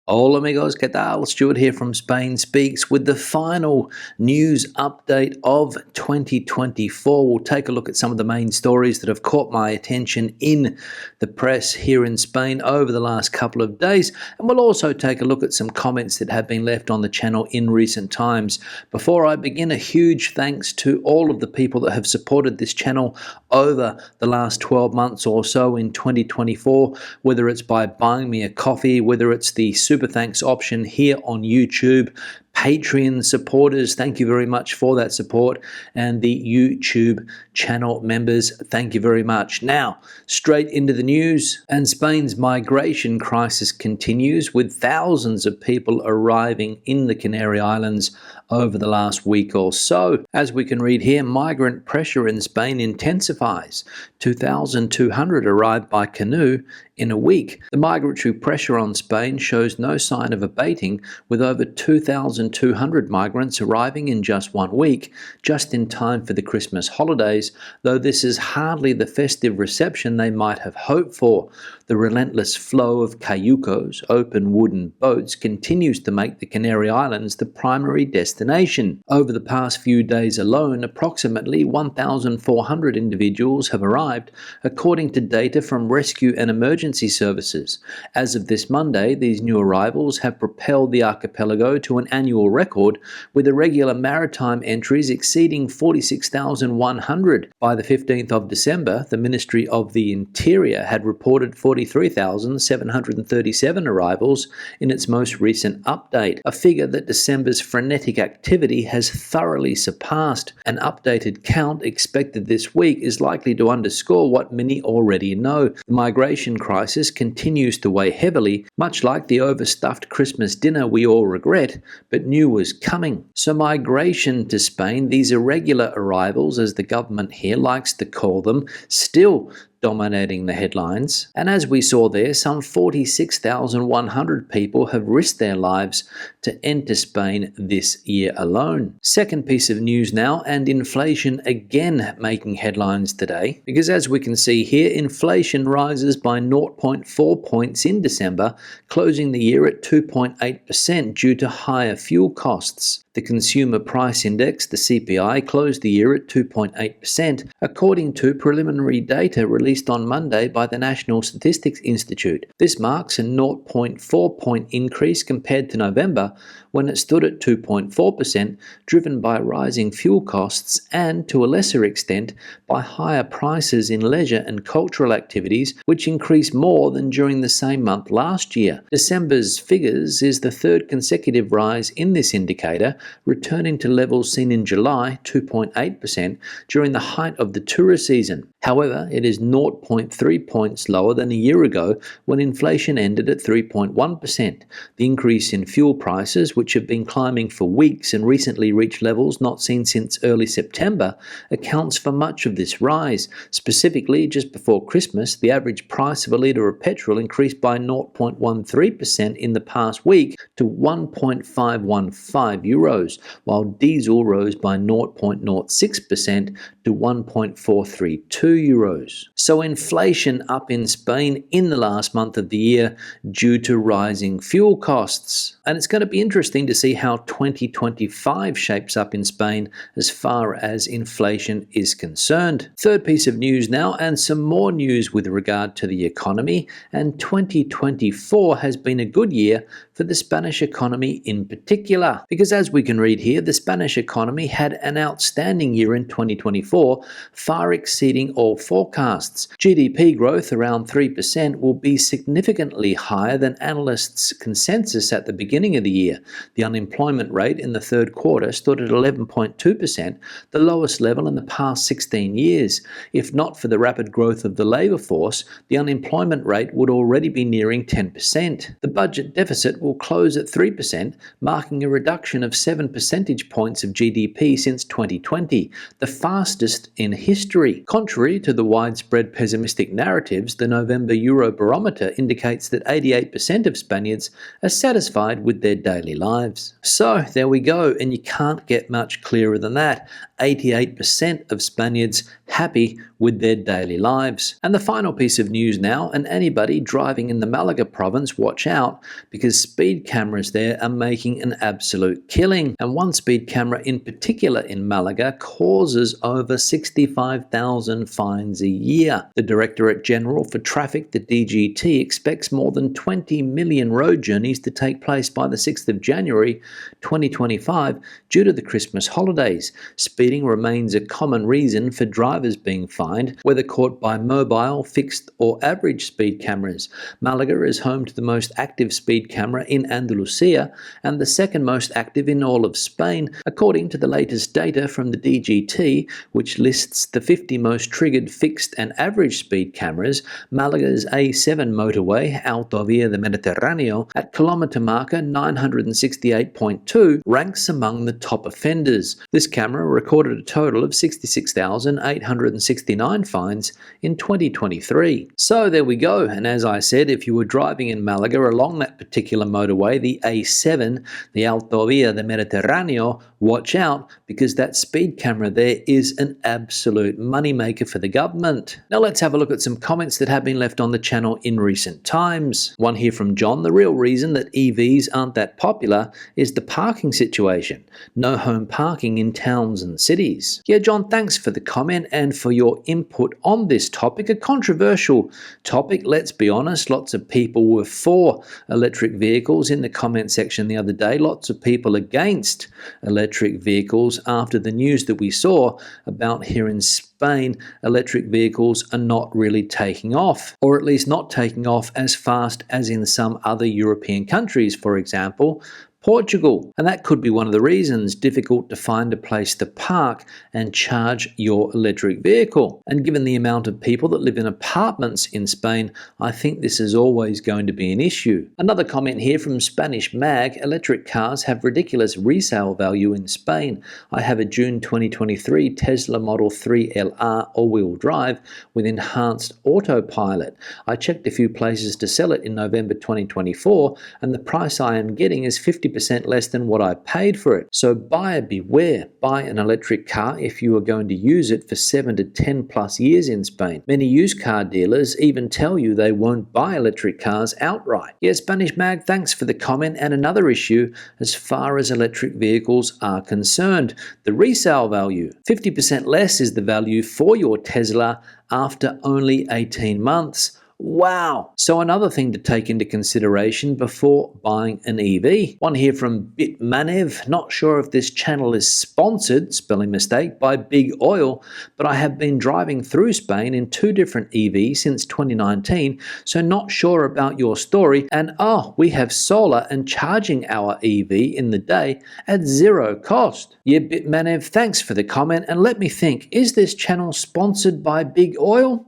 Hola amigos, ¿qué tal? Stuart here from Spain Speaks with the final news update of 2024. We'll take a look at some of the main stories that have caught my attention in the press here in Spain over the last couple of days, and we'll also take a look at some comments that have been left on the channel in recent times. Before I begin, a huge thanks to all of the people that have supported this channel over the last 12 months or so in 2024, whether it's by buying me a coffee, whether it's the super thanks option here on YouTube, Patreon supporters, thank you very much for that support, and the YouTube channel members, thank you very much. Now, straight into the news, and Spain's migration crisis continues with thousands of people arriving in the Canary Islands over the last week or so. As we can read here, migrant pressure in Spain intensifies. 2,200 arrived by canoe in a week. The migratory pressure on Spain shows no sign of abating, with over 2,200 migrants arriving in just 1 week, just in time for the Christmas holidays, though this is hardly the festive reception they might have hoped for. The relentless flow of cayucos, open wooden boats, continues to make the Canary Islands the primary destination. Over the past few days alone, approximately 1,400 individuals have arrived, according to data from rescue and emergency services. As of this Monday, these new arrivals have propelled the archipelago to an annual record, with irregular maritime entries exceeding 46,100. By the 15th of December, the Ministry of the Interior had reported 43,737 arrivals in its most recent update, a figure that December's frenetic activity has thoroughly surpassed. An updated count expected this week is likely to underscore what many already know. The migration crisis continues to weigh heavily, much like the overstuffed Christmas dinner we all regret, but knew was coming. So migration to Spain, these irregular arrivals, as the government here likes to call them, still dominating the headlines. And as we saw there, some 46,100 people have risked their lives to enter Spain this year alone. Second piece of news now, and inflation again making headlines today, because as we can see here, inflation rises by 0.4 points in December, closing the year at 2.8% due to higher fuel costs. The Consumer Price Index, the CPI, closed the year at 2.8%, according to preliminary data released on Monday by the National Statistics Institute. This marks a 0.4 point increase compared to November, when it stood at 2.4%, driven by rising fuel costs and, to a lesser extent, by higher prices in leisure and cultural activities, which increased more than during the same month last year. December's figures is the third consecutive rise in this indicator, returning to levels seen in July, 2.8%, during the height of the tourist season. However, it is 0.3 points lower than a year ago, when inflation ended at 3.1%. The increase in fuel prices, which have been climbing for weeks and recently reached levels not seen since early September, accounts for much of this rise. Specifically, just before Christmas, the average price of a litre of petrol increased by 0.13% in the past week to €1.515, while diesel rose by 0.06% to €1.432. So inflation up in Spain in the last month of the year due to rising fuel costs. And it's going to be interesting to see how 2025 shapes up in Spain as far as inflation is concerned. Third piece of news now, and some more news with regard to the economy. And 2024 has been a good year for the Spanish economy in particular, because as we can read here, the Spanish economy had an outstanding year in 2024, far exceeding all forecasts. GDP growth around 3% will be significantly higher than analysts' consensus at the beginning of the year. The unemployment rate in the third quarter stood at 11.2%, the lowest level in the past 16 years. If not for the rapid growth of the labour force, the unemployment rate would already be nearing 10%. The budget deficit will close at 3%, marking a reduction of 7 percentage points of GDP since 2020, the fastest in history. Contrary to the widespread pessimistic narratives, the November Eurobarometer indicates that 88% of Spaniards are satisfied with their daily lives. So there we go, and you can't get much clearer than that. 88% of Spaniards happy with their daily lives. And the final piece of news now, and anybody driving in the Malaga province, watch out, because speed cameras there are making an absolute killing. And one speed camera in particular in Malaga causes over 65,000 fines a year. The Directorate General for Traffic, the DGT, expects more than 20 million road journeys to take place by the 6th of January 2025 due to the Christmas holidays. Speeding remains a common reason for drivers being fined, whether caught by mobile, fixed or average speed cameras. Malaga is home to the most active speed camera in Andalusia and the second most active in all of Spain, according to the latest data from the DGT, which lists the 50 most triggered fixed and average speed cameras. Malaga's A7 motorway, Autovia del Mediterráneo, at kilometre marker 968.2, ranks among the top offenders. This camera recorded a total of 66,869 fines in 2023. So there we go, and as I said, if you were driving in Malaga along that particular motorway, the A7, the Autovia del Mediterráneo, watch out, because that speed camera there is an absolute moneymaker for the government. Now let's have a look at some comments that have been left on the channel in recent times. One here from John: the real reason that EVs aren't that popular is the parking situation. No home parking in towns and cities. Yeah, John, thanks for the comment and for your input on this topic. A controversial topic, let's be honest. Lots of people were for electric vehicles in the comment section the other day. Lots of people against electric vehicles after the news that we saw about here in Spain, electric vehicles are not really taking off, or at least not taking off as fast as in some other European countries, for example, Portugal. And that could be one of the reasons: difficult to find a place to park and charge your electric vehicle. And given the amount of people that live in apartments in Spain, I think this is always going to be an issue. Another comment here from Spanish Mag: electric cars have ridiculous resale value in Spain. I have a June 2023 Tesla Model 3 LR all-wheel drive with enhanced autopilot. I checked a few places to sell it in November 2024, and the price I am getting is 50% less than what I paid for it. So buyer beware. Buy an electric car if you are going to use it for 7 to 10 plus years in Spain. Many used car dealers even tell you they won't buy electric cars outright. Yeah, Spanish Mag, thanks for the comment. And another issue as far as electric vehicles are concerned: the resale value. 50% less is the value for your Tesla after only 18 months. Wow! So another thing to take into consideration before buying an EV. One here from Bitmanev: not sure if this channel is sponsored, spelling mistake, by Big Oil, but I have been driving through Spain in 2 different EVs since 2019, so not sure about your story. And we have solar and charging our EV in the day at 0 cost. Yeah, Bitmanev, thanks for the comment, and let me think, is this channel sponsored by Big Oil?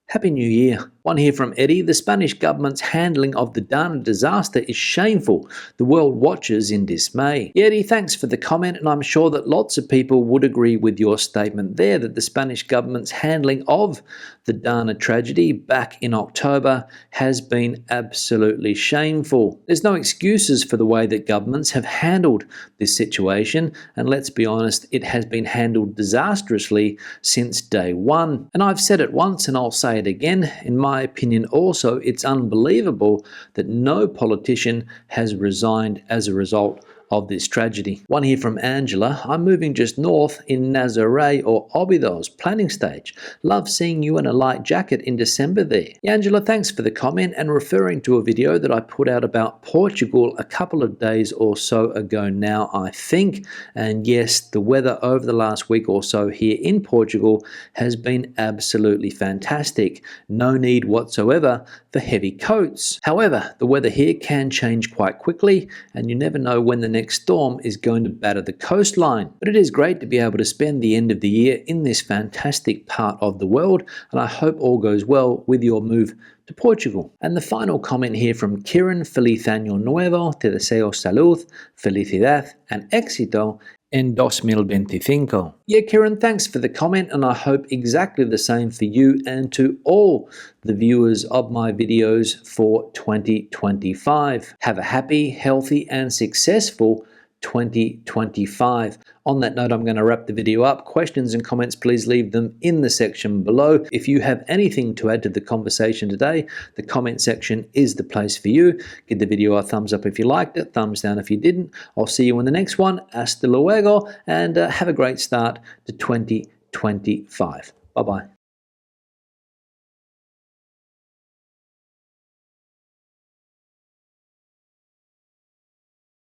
Happy New Year. One here from Eddie: the Spanish government's handling of the Dana disaster is shameful. The world watches in dismay. Yeah, Eddie, thanks for the comment, and I'm sure that lots of people would agree with your statement there, that the Spanish government's handling of the Dana tragedy back in October has been absolutely shameful. There's no excuses for the way that governments have handled this situation, and let's be honest, it has been handled disastrously since day one. And I've said it once and I'll say it again, in my opinion also, it's unbelievable that no politician has resigned as a result of this tragedy. One here from Angela: I'm moving just north in Nazaré or Óbidos, planning stage. Love seeing you in a light jacket in December there. Yeah, Angela, thanks for the comment, and referring to a video that I put out about Portugal a couple of days or so ago now, I think. And yes, the weather over the last week or so here in Portugal has been absolutely fantastic. No need whatsoever for heavy coats. However, the weather here can change quite quickly, and you never know when the next storm is going to batter the coastline. But it is great to be able to spend the end of the year in this fantastic part of the world, and I hope all goes well with your move to Portugal. And the final comment here from Kieran: Feliz año nuevo, te deseo salud, felicidad and éxito en 2025. Yeah, Kieran, thanks for the comment, and I hope exactly the same for you and to all the viewers of my videos for 2025. Have a happy, healthy and successful 2025. On that note, I'm going to wrap the video up. Questions and comments, please leave them in the section below. If you have anything to add to the conversation today, the comment section is the place for you. Give the video a thumbs up if you liked it, thumbs down if you didn't. I'll see you in the next one. Hasta luego, and have a great start to 2025. Bye-bye.